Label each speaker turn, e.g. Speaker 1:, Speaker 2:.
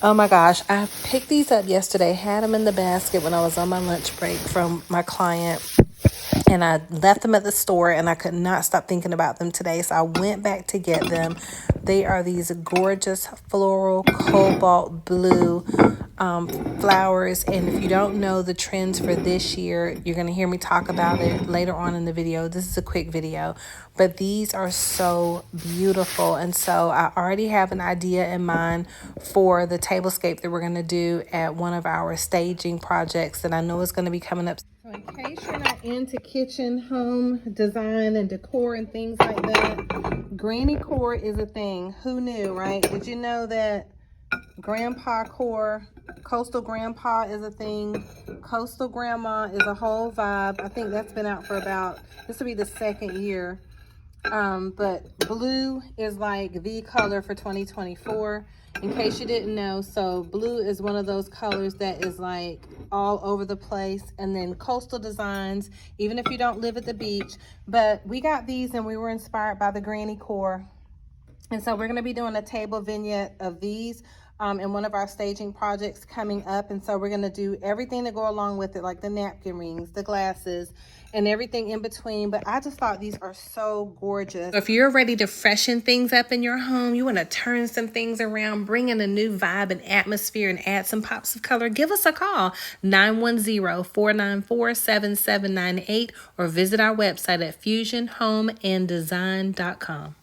Speaker 1: Oh my gosh, I picked these up yesterday, had them in the basket when I was on my lunch break from my client, and I left them at the store and I could not stop thinking about them today. So I went back to get them. They are these gorgeous floral cobalt blue flowers. And if you don't know the trends for this year, you're going to hear me talk about it later on in the video. This is a quick video, but these are so beautiful. And so I already have an idea in mind for the tablescape that we're going to do at one of our staging projects that I know is going to be coming up. So in case you're not into kitchen, home design and decor and things like that, granny core is a thing. Who knew, right? Did you know that grandpa core, coastal grandpa is a thing? Coastal grandma is a whole vibe. I think that's been out for about, this will be the second year. But blue is like the color for 2024, in case you didn't know. So blue is one of those colors that is like all over the place. And then coastal designs, even if you don't live at the beach. But we got these and we were inspired by the granny core, and so we're going to be doing a table vignette of these in one of our staging projects coming up. And so we're going to do everything to go along with it, like the napkin rings, the glasses, and everything in between. But I just thought these are so gorgeous. So if you're ready to freshen things up in your home, you want to turn some things around, bring in a new vibe and atmosphere, and add some pops of color, give us a call, 910-494-7798, or visit our website at fusionhomeanddesign.com.